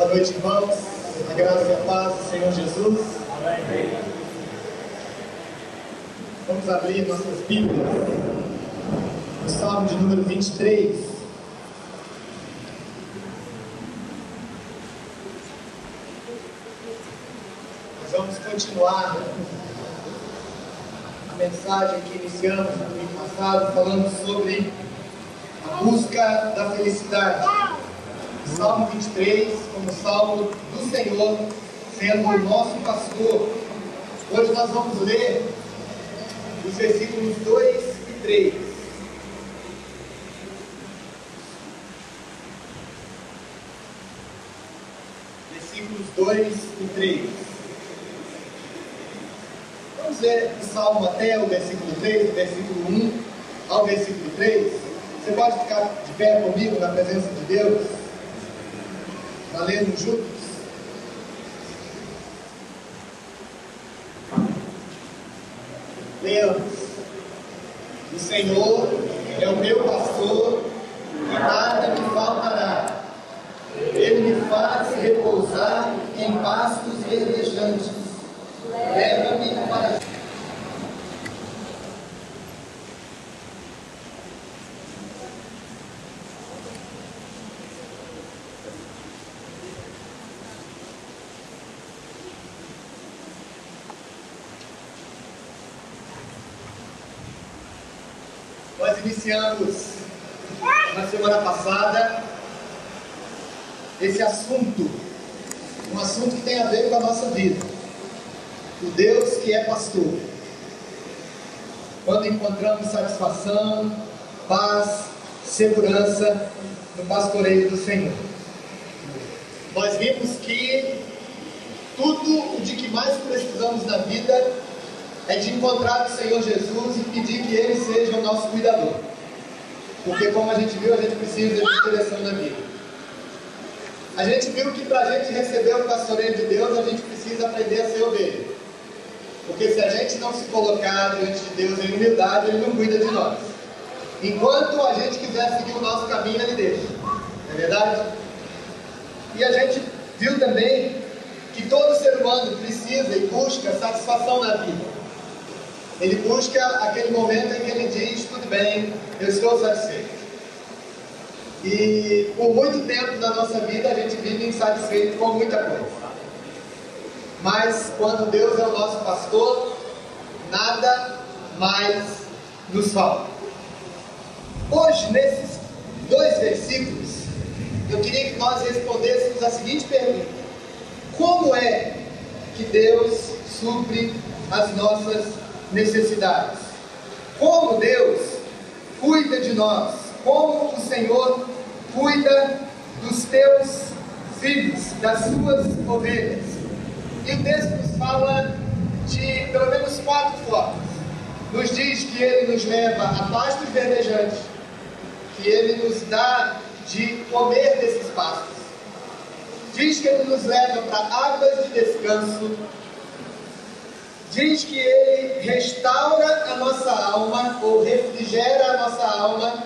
Boa noite, irmãos. A graça e a paz do Senhor Jesus. Amém. Vamos abrir nossas Bíblias no Salmo de número 23. Nós vamos continuar a mensagem que iniciamos no domingo passado, falando sobre a busca da felicidade. Salmo 23, como Salmo do Senhor, sendo o nosso pastor. Hoje nós vamos ler os versículos 2 e 3. Versículos 2 e 3. Vamos ler o Salmo até o versículo 3, do versículo 1 ao versículo 3. Você pode ficar de pé comigo na presença de Deus? Para lermos juntos? Leamos. O Senhor é o meu pastor e nada me faltará. Ele me faz repousar em pastos verdejantes. Leva-me para... Nós iniciamos na semana passada esse assunto, um assunto que tem a ver com a nossa vida. O Deus que é pastor. Quando encontramos satisfação, paz, segurança no pastoreio do Senhor. Nós vimos que tudo o de que mais precisamos na vida é de encontrar o Senhor Jesus e pedir que Ele seja o nosso cuidador. Porque, como a gente viu, a gente precisa de direção na vida. A gente viu que para a gente receber o pastoreio de Deus, a gente precisa aprender a ser ovelha. Porque se a gente não se colocar diante de Deus em humildade, Ele não cuida de nós. Enquanto a gente quiser seguir o nosso caminho, Ele deixa. Não é verdade? E a gente viu também que todo ser humano precisa e busca satisfação na vida. Ele busca aquele momento em que ele diz: tudo bem, eu estou satisfeito. E por muito tempo na nossa vida a gente vive insatisfeito com muita coisa. Mas quando Deus é o nosso pastor, nada mais nos falta. Hoje, nesses dois versículos, eu queria que nós respondêssemos a seguinte pergunta: como é que Deus supre as nossas necessidades? Como Deus cuida de nós? Como o Senhor cuida dos teus filhos, das suas ovelhas? E o texto nos fala de pelo menos 4 formas. Nos diz que Ele nos leva a pastos verdejantes, que Ele nos dá de comer desses pastos. Diz que Ele nos leva para águas de descanso. Diz que Ele restaura a nossa alma, ou refrigera a nossa alma.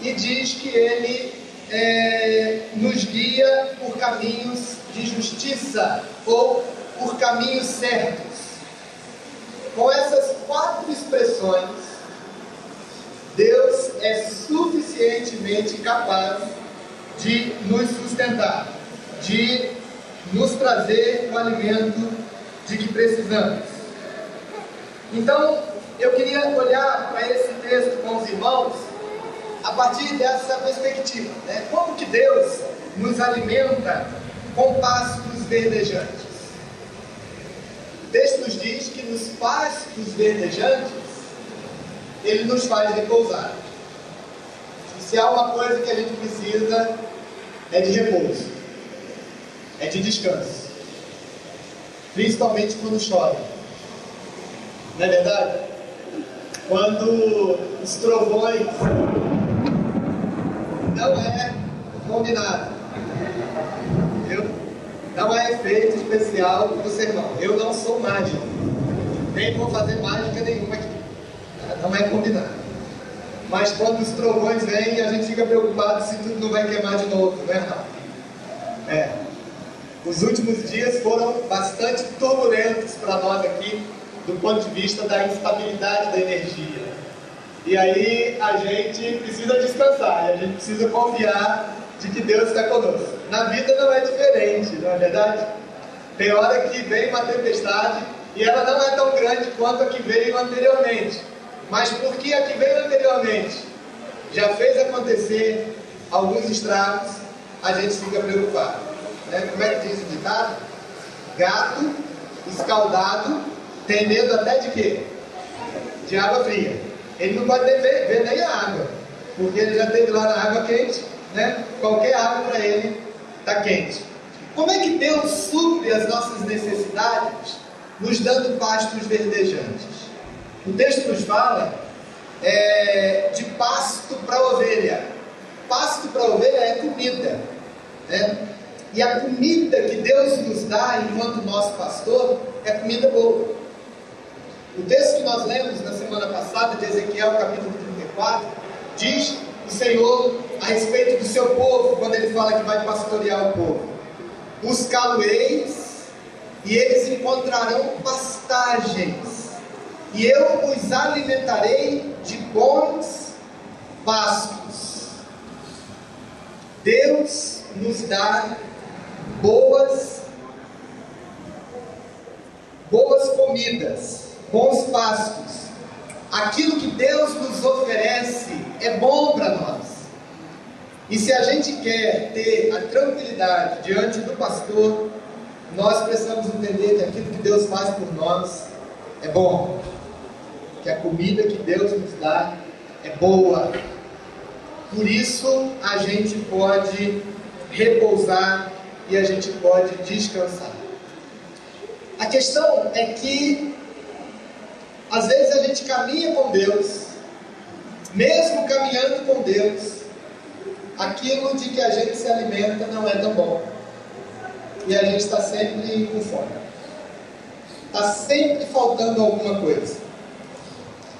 E diz que Ele nos guia por caminhos de justiça, ou por caminhos certos. Com essas 4 expressões, Deus é suficientemente capaz de nos sustentar, de nos trazer o alimento de que precisamos. Então, eu queria olhar para esse texto com os irmãos a partir dessa perspectiva, né? Como que Deus nos alimenta com pastos verdejantes? O texto nos diz que nos pastos verdejantes Ele nos faz repousar. E se há uma coisa que a gente precisa, é de repouso, é de descanso, principalmente quando chove. Não é verdade? Quando os trovões não é combinado, viu? Não é efeito especial do sermão. Eu não sou mágico, nem vou fazer mágica nenhuma aqui. Não é combinado. Mas quando os trovões vêm, a gente fica preocupado se tudo não vai queimar de novo, não é não? Os últimos dias foram bastante turbulentos para nós aqui, do ponto de vista da instabilidade da energia. E aí a gente precisa descansar, e a gente precisa confiar de que Deus está conosco. Na vida não é diferente, não é verdade? Tem hora que vem uma tempestade e ela não é tão grande quanto a que veio anteriormente. Mas porque a que veio anteriormente já fez acontecer alguns estragos, a gente fica preocupado. Como é que diz o ditado? Gato escaldado tem medo até de quê? De água fria. Ele não pode ver nem a água, porque ele já esteve lá na água quente, né? Qualquer água para ele está quente. Como é que Deus supre as nossas necessidades, nos dando pastos verdejantes? O texto nos fala de pasto para ovelha. Pasto para ovelha é comida, né? E a comida que Deus nos dá enquanto nosso pastor é comida boa. O texto que nós lemos na semana passada, de Ezequiel, capítulo 34, diz o Senhor a respeito do seu povo, quando ele fala que vai pastorear o povo: buscá-lo-eis, e eles encontrarão pastagens, e eu os alimentarei de bons pastos. Deus nos dá boas comidas, bons pastos. Aquilo que Deus nos oferece é bom para nós. E se a gente quer ter a tranquilidade diante do pastor, nós precisamos entender que aquilo que Deus faz por nós é bom, que a comida que Deus nos dá é boa. Por isso a gente pode repousar e a gente pode descansar. A questão é que às vezes a gente caminha com Deus, mesmo caminhando com Deus, aquilo de que a gente se alimenta não é tão bom, e a gente está sempre com fome, está sempre faltando alguma coisa.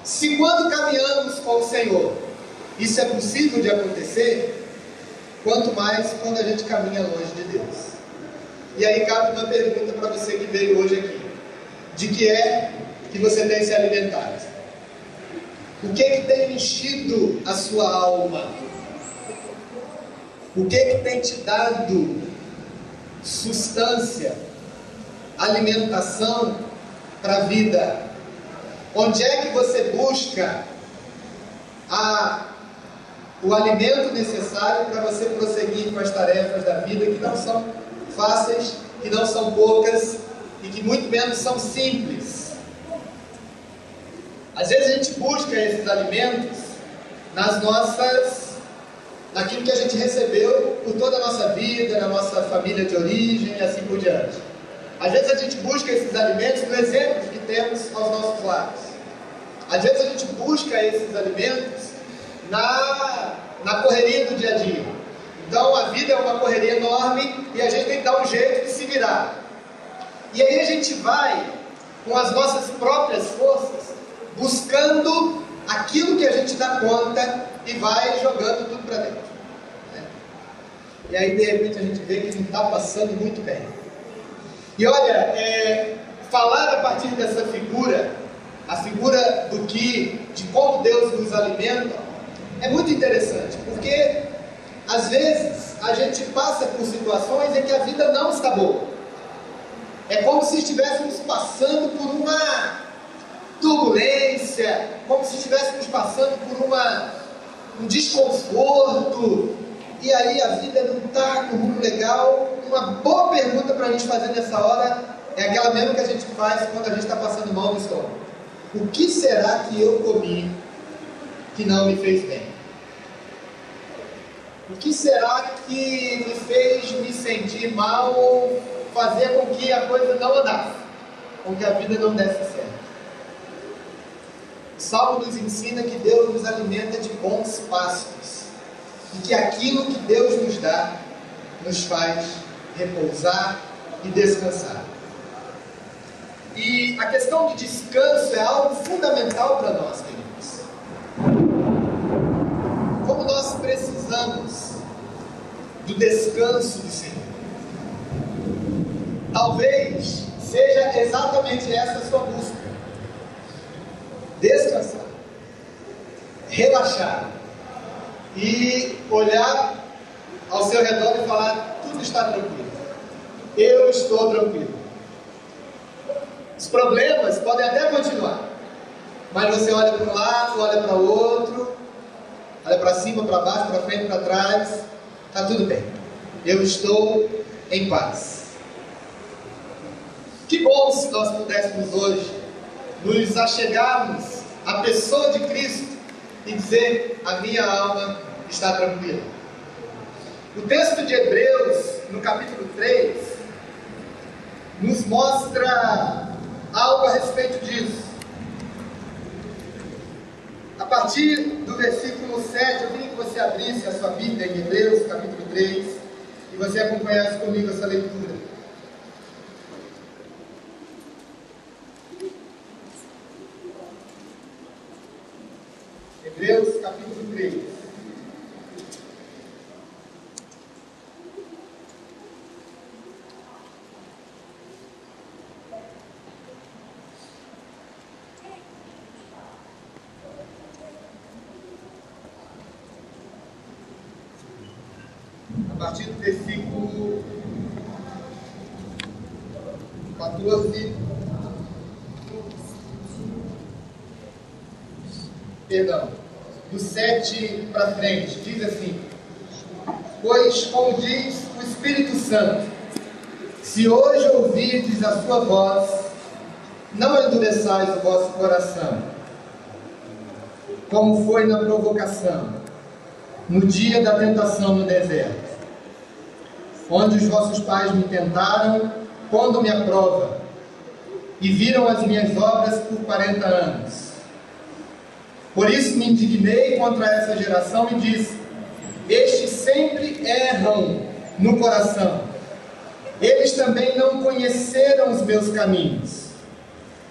Se quando caminhamos com o Senhor isso é possível de acontecer, quanto mais quando a gente caminha longe de Deus. E aí cabe uma pergunta para você que veio hoje aqui: de que é que você tem se alimentado? O que é que tem enchido a sua alma? O que é que tem te dado substância, alimentação para a vida? Onde é que você busca o alimento necessário para você prosseguir com as tarefas da vida, que não são fáceis, que não são poucas e que muito menos são simples? Às vezes a gente busca esses alimentos naquilo que a gente recebeu por toda a nossa vida, na nossa família de origem e assim por diante. Às vezes a gente busca esses alimentos no exemplo que temos aos nossos lados. Às vezes a gente busca esses alimentos na correria do dia a dia. Então a vida é uma correria enorme e a gente tem que dar um jeito de se virar. E aí a gente vai com as nossas próprias forças buscando aquilo que a gente dá conta e vai jogando tudo para dentro, né? E aí de repente a gente vê que não está passando muito bem. E olha, falar a partir dessa figura, a figura de como Deus nos alimenta, é muito interessante, porque às vezes a gente passa por situações em que a vida não está boa. É como se estivéssemos passando por uma turbulência, como se estivéssemos passando por um desconforto, e aí a vida não está com um rumo legal. Uma boa pergunta para a gente fazer nessa hora é aquela mesma que a gente faz quando a gente está passando mal no estômago: o que será que eu comi que não me fez bem? O que será que me fez me sentir mal, ou fazer com que a coisa não andasse, com que a vida não desse certo? O Salmo nos ensina que Deus nos alimenta de bons pastos, e que aquilo que Deus nos dá nos faz repousar e descansar. E a questão de descanso é algo fundamental para nós, queridos. Como nós precisamos do descanso do Senhor. Talvez seja exatamente essa a sua busca: descansar, relaxar e olhar ao seu redor e falar: tudo está tranquilo, eu estou tranquilo. Os problemas podem até continuar, mas você olha para um lado, olha para o outro, olha para cima, para baixo, para frente, para trás, está tudo bem, eu estou em paz. Que bom se nós pudéssemos hoje nos achegarmos à pessoa de Cristo e dizer: a minha alma está tranquila. O texto de Hebreus, no capítulo 3, nos mostra algo a respeito disso. A partir do versículo 7, eu queria que você abrisse a sua Bíblia em Hebreus, capítulo 3, e você acompanhasse comigo essa leitura. Hebreus, capítulo 3. A partir do versículo 14, do 7 para frente, diz assim: pois, como diz o Espírito Santo, se hoje ouvirdes a sua voz, não endureçais o vosso coração, como foi na provocação, no dia da tentação no deserto, onde os vossos pais me tentaram, pondo-me à prova, e viram as minhas obras por 40 anos. Por isso me indignei contra essa geração e disse: estes sempre erram no coração, eles também não conheceram os meus caminhos.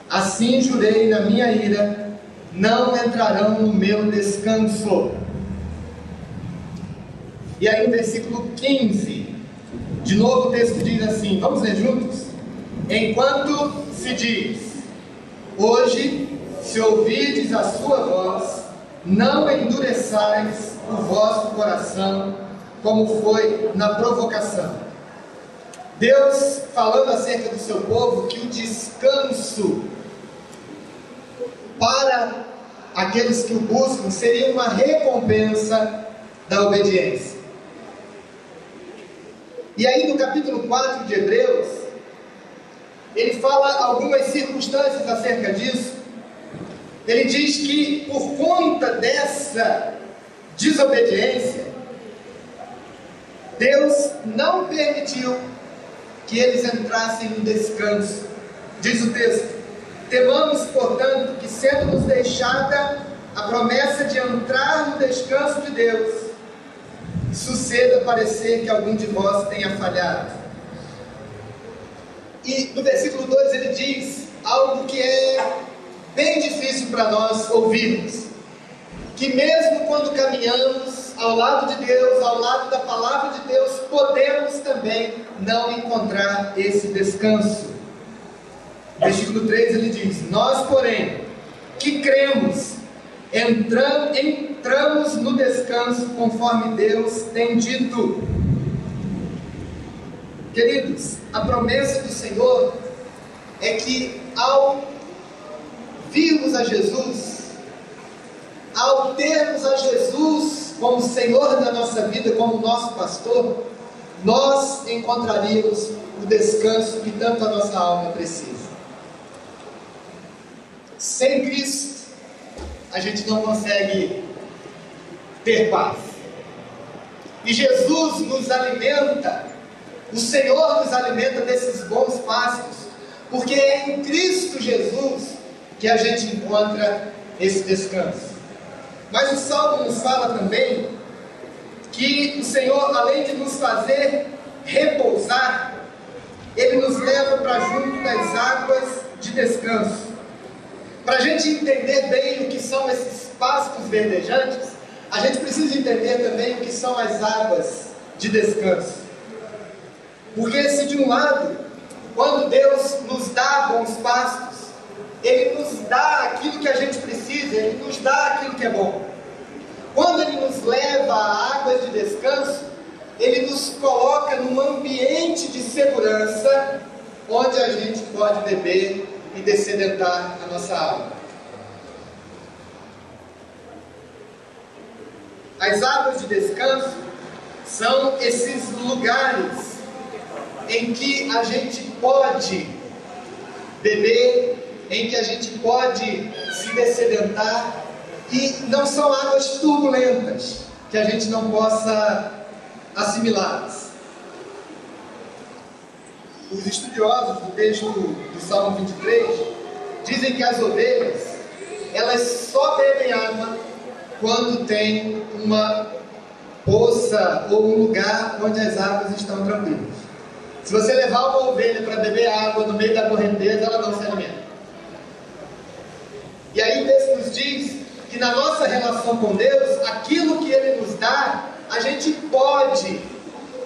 Assim jurei na minha ira: não entrarão no meu descanso. E aí no versículo 15, de novo o texto diz assim, vamos ler juntos? Enquanto se diz: hoje, se ouvirdes a sua voz, não endureçais o vosso coração, como foi na provocação. Deus falando acerca do seu povo, que o descanso para aqueles que o buscam seria uma recompensa da obediência. E aí no capítulo 4 de Hebreus, ele fala algumas circunstâncias acerca disso. Ele diz que por conta dessa desobediência, Deus não permitiu que eles entrassem no descanso. Diz o texto: temamos, portanto, que sendo-nos deixada a promessa de entrar no descanso de Deus, suceda parecer que algum de vós tenha falhado. E no versículo 2 ele diz algo que é bem difícil para nós ouvirmos: que mesmo quando caminhamos ao lado de Deus, ao lado da palavra de Deus, podemos também não encontrar esse descanso. Versículo 3 ele diz: nós, porém, que cremos, entramos no descanso conforme Deus tem dito. Queridos, a promessa do Senhor é que ao virmos a Jesus, ao termos a Jesus como Senhor da nossa vida, como nosso pastor, nós encontraríamos o descanso que tanto a nossa alma precisa. Sem Cristo, a gente não consegue ter paz. E Jesus nos alimenta, o Senhor nos alimenta desses bons pastos, porque é em Cristo Jesus que a gente encontra esse descanso. Mas o Salmo nos fala também que o Senhor, além de nos fazer repousar, Ele nos leva para junto das águas de descanso. Para a gente entender bem o que são esses pastos verdejantes, a gente precisa entender também o que são as águas de descanso. Porque se de um lado Quando Deus nos dá bons pastos, Ele nos dá aquilo que a gente precisa, Ele nos dá aquilo que é bom. Quando Ele nos leva a águas de descanso, Ele nos coloca num ambiente de segurança, onde a gente pode beber e dessedentar a nossa alma. As águas de descanso são esses lugares em que a gente pode beber, em que a gente pode se dessedentar, e não são águas turbulentas, que a gente não possa assimilá-las. Os estudiosos do texto do Salmo 23 dizem que as ovelhas, elas só bebem água quando tem uma poça ou um lugar onde as águas estão tranquilas. Se você levar uma ovelha para beber água no meio da correnteza, ela não se alimenta. E aí o texto nos diz que na nossa relação com Deus, aquilo que Ele nos dá, a gente pode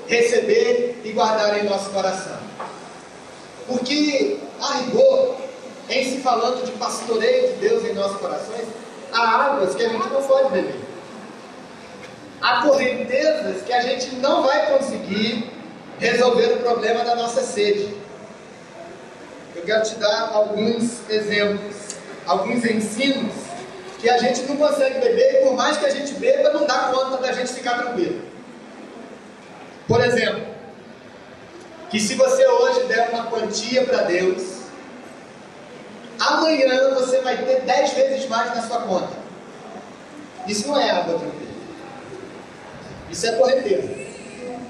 receber e guardar em nosso coração. Porque, a rigor, em se falando de pastoreio de Deus em nossos corações, há águas que a gente não pode beber. Há correntezas que a gente não vai conseguir resolver o problema da nossa sede. Eu quero te dar alguns exemplos, alguns ensinos que a gente não consegue beber, e por mais que a gente beba, não dá conta da gente ficar tranquilo. Por exemplo, que se você hoje der uma quantia para Deus, amanhã você vai ter 10 vezes mais na sua conta. Isso não é água tranquila. Isso é correnteza.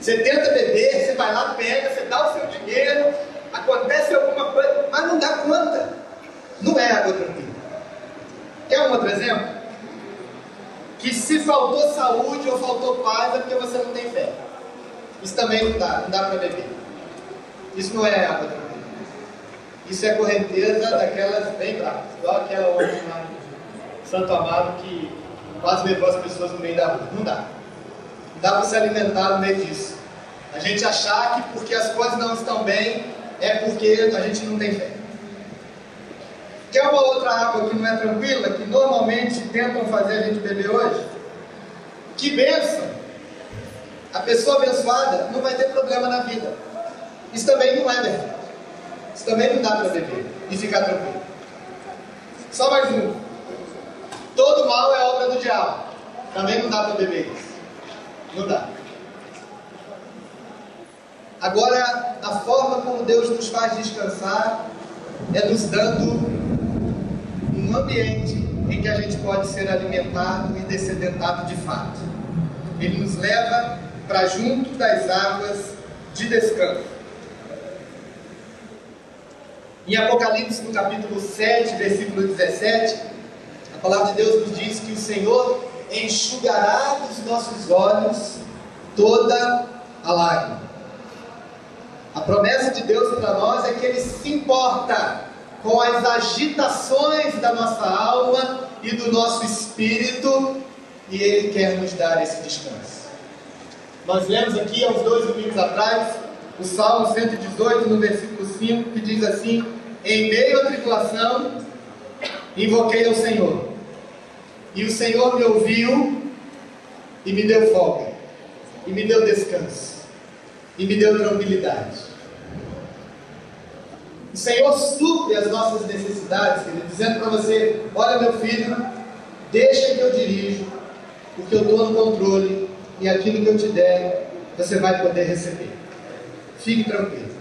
Você tenta beber, você vai lá, pega, você dá o seu dinheiro, acontece alguma coisa, mas não dá conta. Não é água tranquila. Quer um outro exemplo? Que se faltou saúde ou faltou paz é porque você não tem fé. Isso também não dá para beber. Isso não é água tranquila. Isso é correnteza daquelas bem bravas, igual aquela ontem lá em Santo Amaro que quase levou as pessoas no meio da rua. Não dá. Não dá para se alimentar no meio disso. A gente achar que porque as coisas não estão bem é porque a gente não tem fé. Quer uma outra água que não é tranquila, que normalmente tentam fazer a gente beber hoje? Que bênção! A pessoa abençoada não vai ter problema na vida. Isso também não é verdade. Isso também não dá para beber e ficar tranquilo. Só mais um. Todo mal é obra do diabo. Também não dá para beber isso. Não dá. Agora, a forma como Deus nos faz descansar é nos dando um ambiente em que a gente pode ser alimentado e dessedentado de fato. Ele nos leva para junto das águas de descanso. Em Apocalipse, no capítulo 7, versículo 17, a palavra de Deus nos diz que o Senhor enxugará dos nossos olhos toda a lágrima. A promessa de Deus para nós é que Ele se importa com as agitações da nossa alma e do nosso espírito, e Ele quer nos dar esse descanso. Nós lemos aqui, há uns 2 domingos atrás, o Salmo 118, no versículo 5, que diz assim: em meio à tribulação, invoquei ao Senhor, e o Senhor me ouviu e me deu folga, e me deu descanso, e me deu tranquilidade. O Senhor supre as nossas necessidades, querido, dizendo para você: olha, meu filho, deixa que eu dirijo, porque eu estou no controle, e aquilo que eu te der, você vai poder receber. Fique tranquilo.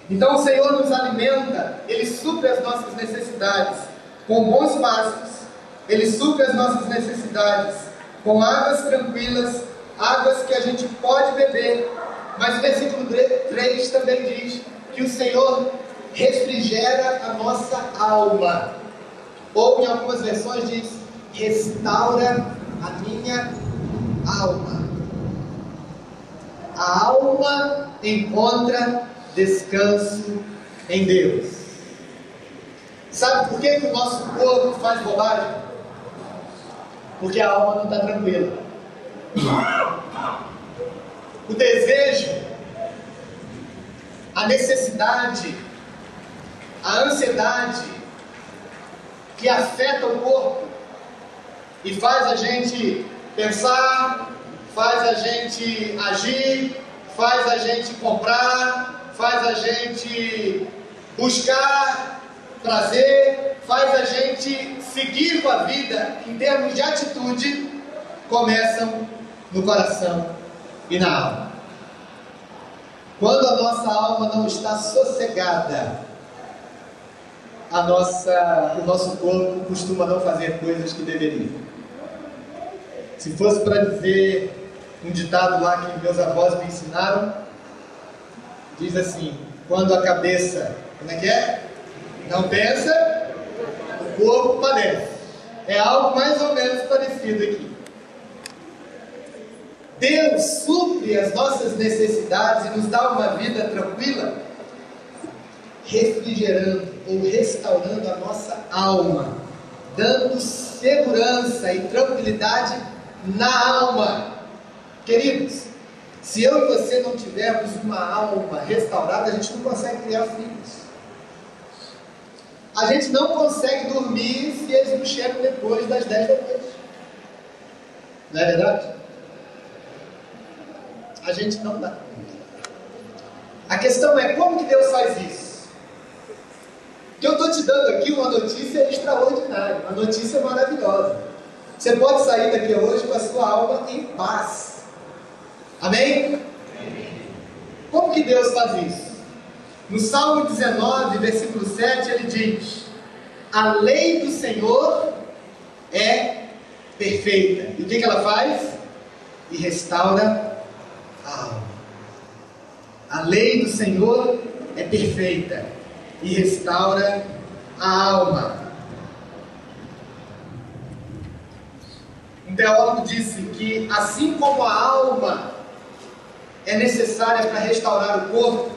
Então o Senhor nos alimenta, Ele supre as nossas necessidades com bons pastos, Ele supre as nossas necessidades com águas tranquilas, águas que a gente pode beber. Mas o versículo 3 também diz que o Senhor refrigera a nossa alma, ou em algumas versões diz: restaura a minha alma. A alma encontra descanso em Deus. Sabe por que o nosso corpo faz bobagem? Porque a alma não está tranquila. O desejo, a a necessidade, a ansiedade que afeta o corpo e faz a gente pensar, faz a gente agir, faz a gente comprar, faz a gente buscar prazer, faz a gente seguir com a vida em termos de atitude, começam no coração e na alma. Quando a nossa alma não está sossegada, o nosso corpo costuma não fazer coisas que deveria. Se fosse para dizer um ditado lá que meus avós me ensinaram, diz assim: quando a cabeça, como é que é? Não pensa, o corpo padece. É algo mais ou menos parecido aqui. Deus supre as nossas necessidades e nos dá uma vida tranquila, refrigerando ou restaurando a nossa alma, dando segurança e tranquilidade na alma. Queridos, se eu e você não tivermos uma alma restaurada, a gente não consegue criar filhos. A gente não consegue dormir se eles não chegam depois das 10 da noite. Não é verdade? A gente não dá. A questão é como que Deus faz isso? Que eu estou te dando aqui uma notícia extraordinária, uma notícia maravilhosa. Você pode sair daqui hoje com a sua alma em paz. Amém? Como que Deus faz isso? No Salmo 19, versículo 7, ele diz: a lei do Senhor é perfeita. E o que ela faz? E restaura a alma. A lei do Senhor é perfeita e restaura a alma. Um teólogo disse que assim como a alma é necessária para restaurar o corpo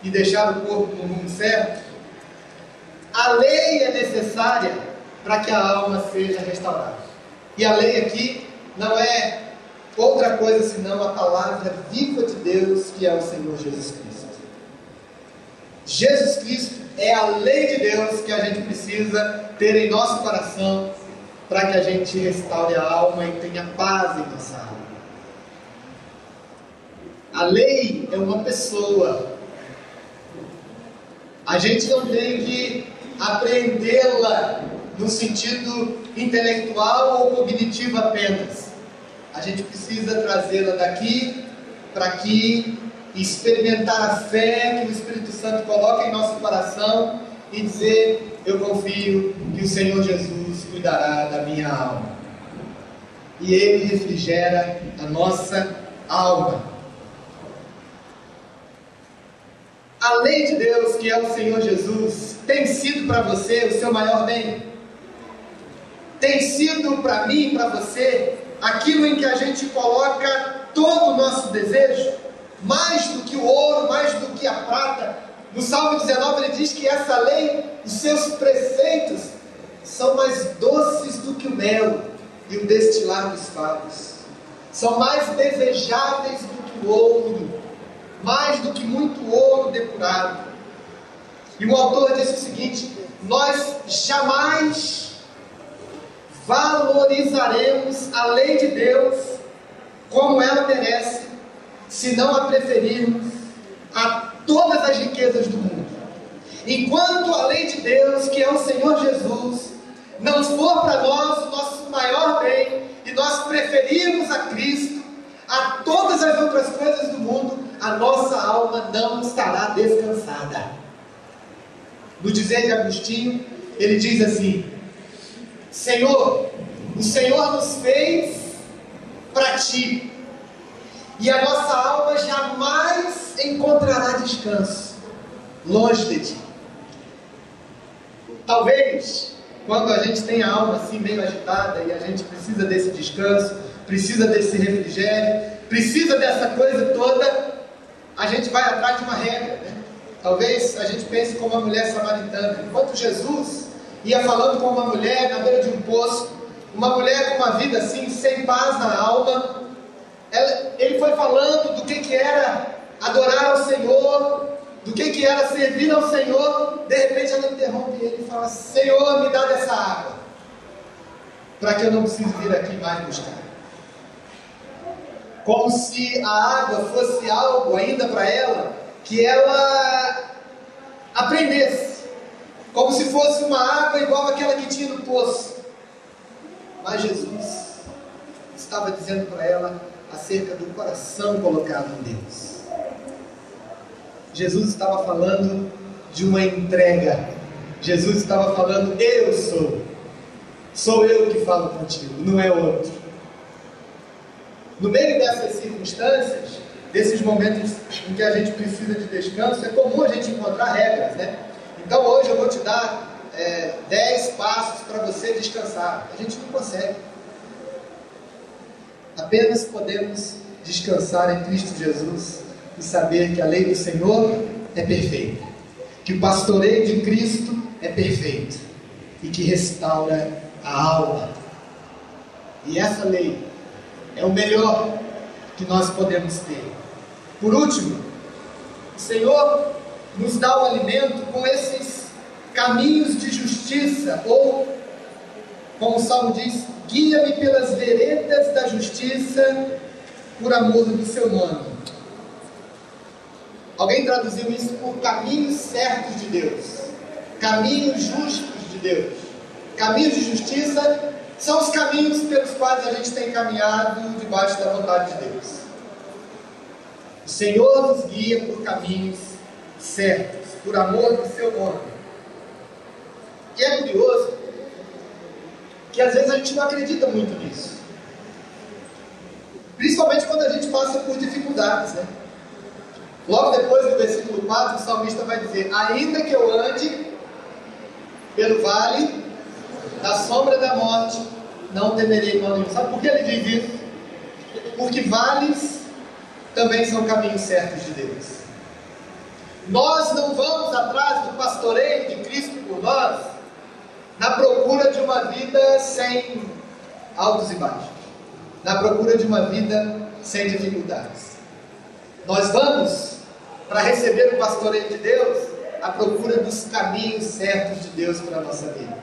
e deixar o corpo no rumo certo, a lei é necessária para que a alma seja restaurada. E a lei aqui não é outra coisa senão a palavra viva de Deus, que é o Senhor Jesus Cristo. Jesus Cristo é a lei de Deus que a gente precisa ter em nosso coração para que a gente restaure a alma e tenha paz em nossa alma. A lei é uma pessoa. A gente não tem que apreendê-la no sentido intelectual ou cognitivo apenas. A gente precisa trazê-la daqui para aqui, experimentar a fé que o Espírito Santo coloca em nosso coração e dizer: eu confio que o Senhor Jesus cuidará da minha alma. E Ele refrigera a nossa alma. A lei de Deus, que é o Senhor Jesus, tem sido para você o seu maior bem? Tem sido para mim e para você aquilo em que a gente coloca todo o nosso desejo? Mais do que o ouro, mais do que a prata. No Salmo 19 ele diz que essa lei, os seus preceitos, são mais doces do que o mel e o destilar dos favos. São mais desejáveis do que o ouro, mais do que muito ouro depurado. E o autor disse o seguinte: nós jamais valorizaremos a lei de Deus como ela merece, se não a preferirmos a todas as riquezas do mundo. Enquanto a lei de Deus, que é o Senhor Jesus, não for para nós o nosso maior bem, e nós preferirmos a Cristo a todas as outras coisas do mundo, a nossa alma não estará descansada. No dizer de Agostinho, ele diz assim: Senhor, o Senhor nos fez para Ti, e a nossa alma jamais encontrará descanso longe de Ti. Talvez, quando a gente tem a alma assim meio agitada e a gente precisa desse descanso, precisa desse refrigério, precisa dessa coisa toda, a gente vai atrás de uma regra, né? Talvez a gente pense como a mulher samaritana. Enquanto Jesus ia falando com uma mulher na beira de um poço, uma mulher com uma vida assim, sem paz na alma, ele foi falando do que era adorar ao Senhor, que era servir ao Senhor, de repente ela interrompe ele e fala: Senhor, me dá dessa água, para que eu não precise vir aqui mais buscar. Como se a água fosse algo ainda para ela, que ela aprendesse, como se fosse uma água igual àquela que tinha no poço. Mas Jesus estava dizendo para ela acerca do coração colocado em Deus. Jesus estava falando de uma entrega. Jesus estava falando: eu sou eu que falo contigo, não é outro. No meio dessas circunstâncias, desses momentos em que a gente precisa de descanso, é comum a gente encontrar regras, né? Então hoje eu vou te dar 10 passos para você descansar. A gente não consegue. Apenas podemos descansar em Cristo Jesus e saber que a lei do Senhor é perfeita, que o pastoreio de Cristo é perfeito e que restaura a alma. E essa lei é o melhor que nós podemos ter. Por último, o Senhor nos dá o alimento com esses caminhos de justiça, ou, como o Salmo diz, guia-me pelas veredas da justiça, por amor do seu nome. Alguém traduziu isso por caminhos certos de Deus, caminhos justos de Deus. Caminhos de justiça são os caminhos pelos quais a gente tem caminhado debaixo da vontade de Deus. O Senhor nos guia por caminhos certos, por amor do seu nome. E é curioso que às vezes a gente não acredita muito nisso, principalmente quando a gente passa por dificuldades, né? Logo depois do versículo 4, o salmista vai dizer: ainda que eu ande pelo vale da sombra da morte, não temerei mal nenhum. Sabe por que ele diz isso? Porque vales também são caminhos certos de Deus. Nós não vamos atrás do pastoreio de Cristo por nós na procura de uma vida sem altos e baixos, na procura de uma vida sem dificuldades. Nós vamos, para receber o pastoreio de Deus, à procura dos caminhos certos de Deus para a nossa vida.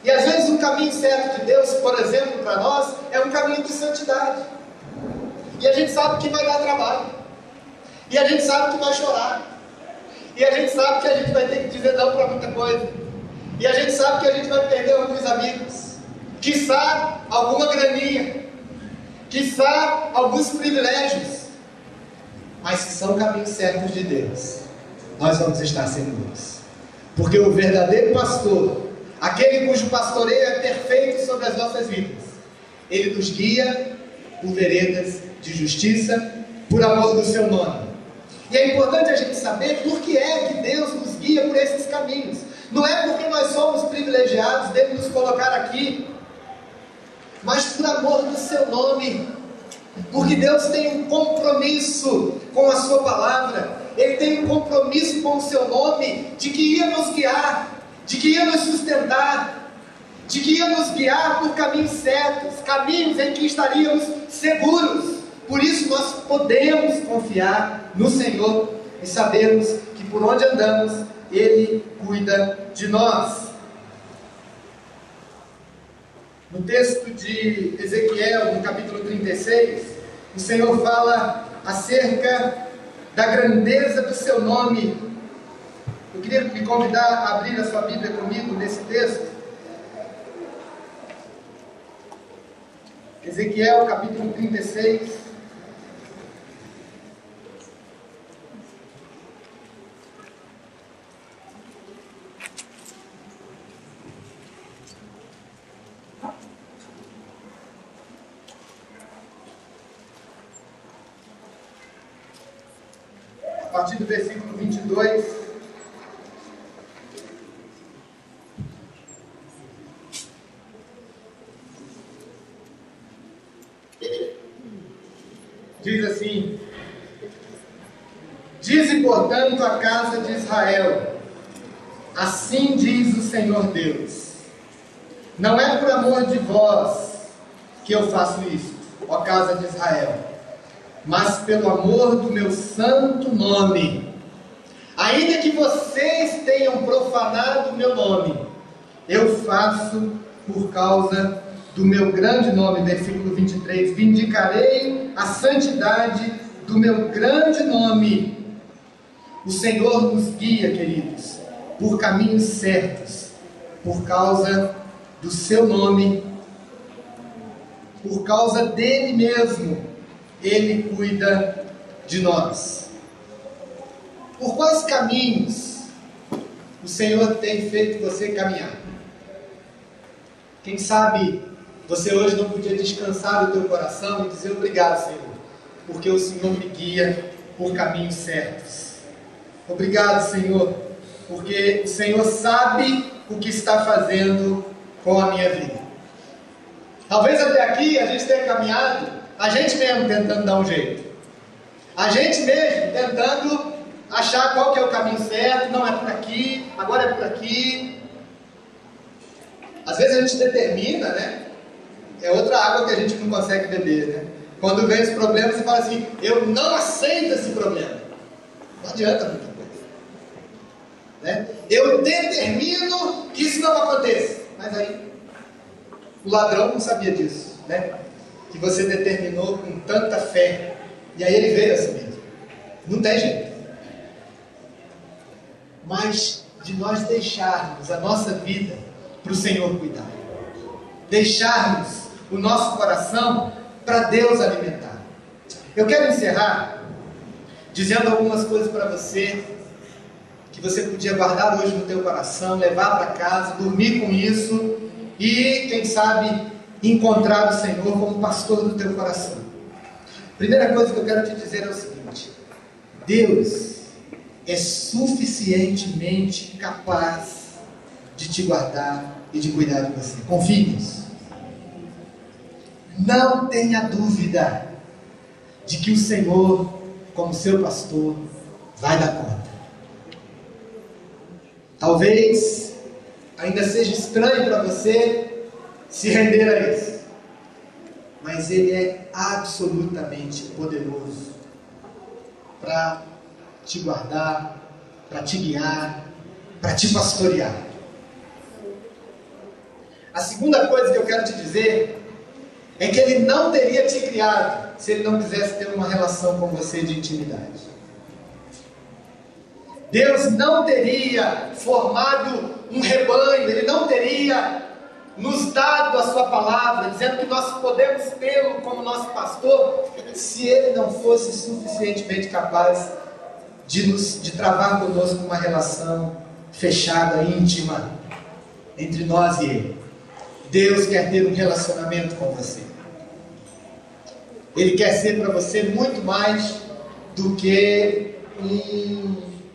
E às vezes o caminho certo de Deus, por exemplo, para nós, é um caminho de santidade. E a gente sabe que vai dar trabalho. E a gente sabe que vai chorar. E a gente sabe que a gente vai ter que dizer não para muita coisa. E a gente sabe que a gente vai perder alguns amigos. Quiçá alguma graninha. Quiçá alguns privilégios. Mas se são caminhos certos de Deus, nós vamos estar seguros. Porque o verdadeiro pastor, aquele cujo pastoreio é perfeito sobre as nossas vidas, ele nos guia por veredas de justiça, por amor do seu nome. E é importante a gente saber por que é que Deus nos guia por esses caminhos. Não é porque nós somos privilegiados dele nos colocar aqui, mas por amor do seu nome. Porque Deus tem um compromisso com a sua palavra. Ele tem um compromisso com o seu nome, de que ia nos guiar, de que ia nos sustentar, de que ia nos guiar por caminhos certos, caminhos em que estaríamos seguros. Por isso nós podemos confiar no Senhor e sabermos que por onde andamos, Ele cuida de nós. No texto de Ezequiel, no capítulo 36, o Senhor fala acerca da grandeza do seu nome. Eu queria me convidar a abrir a sua Bíblia comigo nesse texto. Ezequiel, capítulo 36. A partir do versículo 22, diz assim: dize, portanto, a casa de Israel, assim diz o Senhor Deus: não é por amor de vós que eu faço isto, ó casa de Israel, mas pelo amor do meu santo nome, Ainda que vocês tenham profanado o meu nome, eu faço por causa do meu grande nome. Versículo 23, vindicarei a santidade do meu grande nome. O Senhor nos guia, queridos, por caminhos certos, por causa do seu nome, por causa dele mesmo. Ele cuida de nós. Por quais caminhos o Senhor tem feito você caminhar? Quem sabe você hoje não podia descansar o teu coração e dizer obrigado, Senhor, porque o Senhor me guia por caminhos certos. Obrigado, Senhor, porque o Senhor sabe o que está fazendo com a minha vida. Talvez até aqui a gente tenha caminhado, a gente mesmo tentando dar um jeito. A gente mesmo tentando achar qual que é o caminho certo, não é por aqui, agora é por aqui. Às vezes a gente determina, né? É outra água que a gente não consegue beber, né? Quando vem os problemas, você fala assim, eu não aceito esse problema. Não adianta muita coisa, né? Eu determino que isso não aconteça. Mas aí, o ladrão não sabia disso, né? Que você determinou com tanta fé. E aí ele veio assim mesmo. Não tem jeito. Mas de nós deixarmos a nossa vida para o Senhor cuidar. Deixarmos o nosso coração para Deus alimentar. Eu quero encerrar dizendo algumas coisas para você que você podia guardar hoje no teu coração, levar para casa, dormir com isso e, quem sabe, encontrar o Senhor como pastor do teu coração. Primeira coisa que eu quero te dizer é o seguinte: Deus é suficientemente capaz de te guardar e de cuidar de você. Confie nisso. Não tenha dúvida de que o Senhor, como seu pastor, vai dar conta. Talvez ainda seja estranho para você se render a isso, mas Ele é absolutamente poderoso para te guardar, para te guiar, para te pastorear. A segunda coisa que eu quero te dizer é que Ele não teria te criado se Ele não quisesse ter uma relação com você de intimidade. Deus não teria formado um rebanho, Ele não teria nos dado a sua palavra, dizendo que nós podemos tê-lo como nosso pastor, se Ele não fosse suficientemente capaz de travar conosco uma relação fechada, íntima, entre nós e Ele. Deus quer ter um relacionamento com você. Ele quer ser para você muito mais do que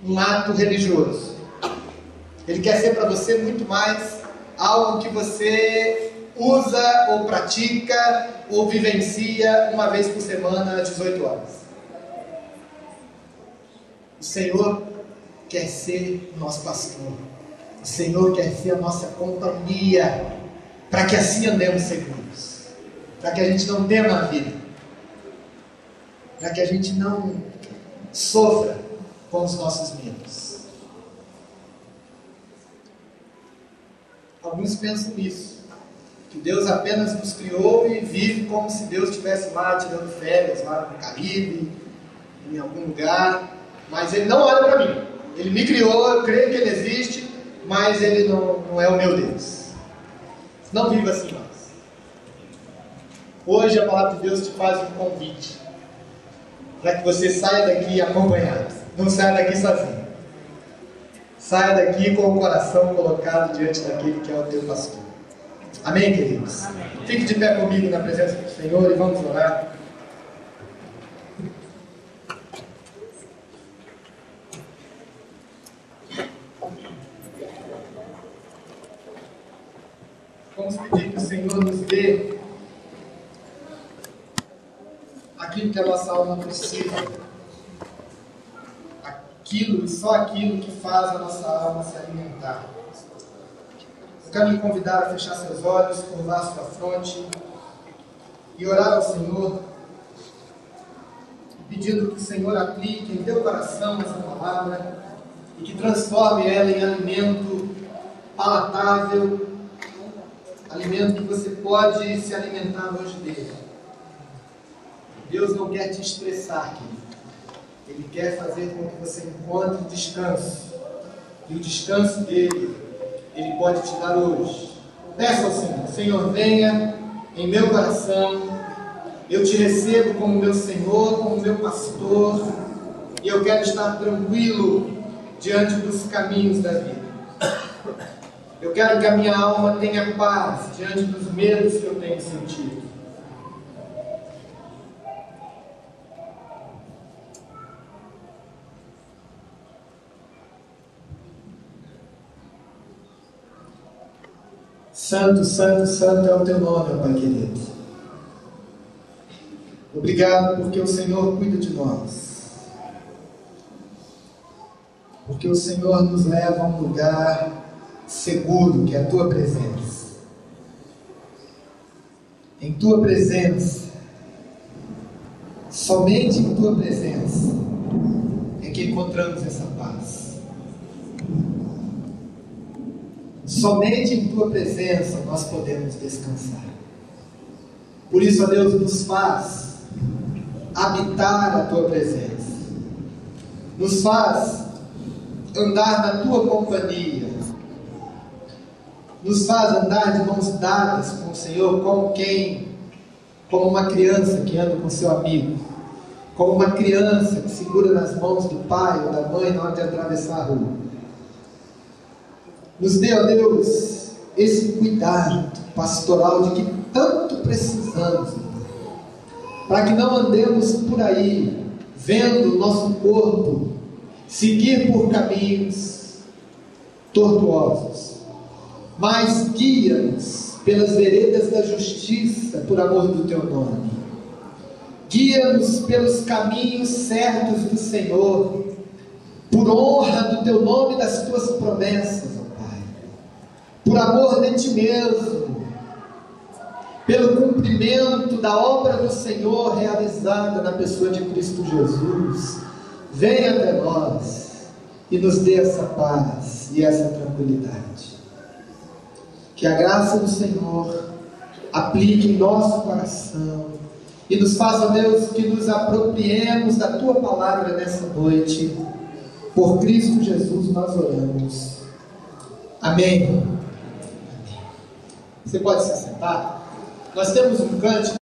um ato religioso. Ele quer ser para você muito mais algo que você usa ou pratica ou vivencia uma vez por semana às 18 horas. O Senhor quer ser o nosso pastor. O Senhor quer ser a nossa companhia, para que assim andemos seguros, para que a gente não tema a vida, para que a gente não sofra com os nossos medos. Alguns pensam nisso, que Deus apenas nos criou e vive como se Deus estivesse lá tirando férias, lá no Caribe, em algum lugar, mas Ele não olha para mim. Ele me criou, eu creio que Ele existe, mas Ele não é o meu Deus. Não viva assim mais. Hoje a palavra de Deus te faz um convite para que você saia daqui acompanhado, não saia daqui sozinho. Saia daqui com o coração colocado diante daquele que é o teu pastor. Amém, queridos? Amém. Fique de pé comigo na presença do Senhor e vamos orar. Vamos pedir que o Senhor nos dê aquilo que a nossa alma precisa, aquilo e só aquilo que faz a nossa alma se alimentar. Eu quero lhe convidar a fechar seus olhos, curvar sua fronte e orar ao Senhor, pedindo que o Senhor aplique em teu coração essa palavra e que transforme ela em alimento palatável, alimento que você pode se alimentar hoje dele. Deus não quer te estressar, querido. Ele quer fazer com que você encontre descanso. E o descanso dele, Ele pode te dar hoje. Peça ao Senhor: Senhor, venha em meu coração. Eu te recebo como meu Senhor, como meu pastor. E eu quero estar tranquilo diante dos caminhos da vida. Eu quero que a minha alma tenha paz diante dos medos que eu tenho sentido. Santo, santo, santo é o teu nome, Pai querido. Obrigado porque o Senhor cuida de nós. Porque o Senhor nos leva a um lugar seguro, que é a tua presença. Em tua presença, somente em tua presença, é que encontramos essa paz. Somente em tua presença nós podemos descansar. Por isso, ó Deus, nos faz habitar a tua presença. Nos faz andar na tua companhia. Nos faz andar de mãos dadas com o Senhor, como uma criança que anda com seu amigo, como uma criança que segura nas mãos do pai ou da mãe na hora de atravessar a rua. Nos dê, ó Deus, esse cuidado pastoral de que tanto precisamos, para que não andemos por aí vendo o nosso corpo seguir por caminhos tortuosos, mas guia-nos pelas veredas da justiça por amor do teu nome. Guia-nos pelos caminhos certos do Senhor, por honra do teu nome e das tuas promessas, por amor de ti mesmo, pelo cumprimento da obra do Senhor realizada na pessoa de Cristo Jesus. Venha até nós e nos dê essa paz e essa tranquilidade. Que a graça do Senhor aplique em nosso coração e nos faça, Deus, que nos apropriemos da tua palavra nessa noite. Por Cristo Jesus nós oramos. Amém. Você pode se sentar? Nós temos um cântico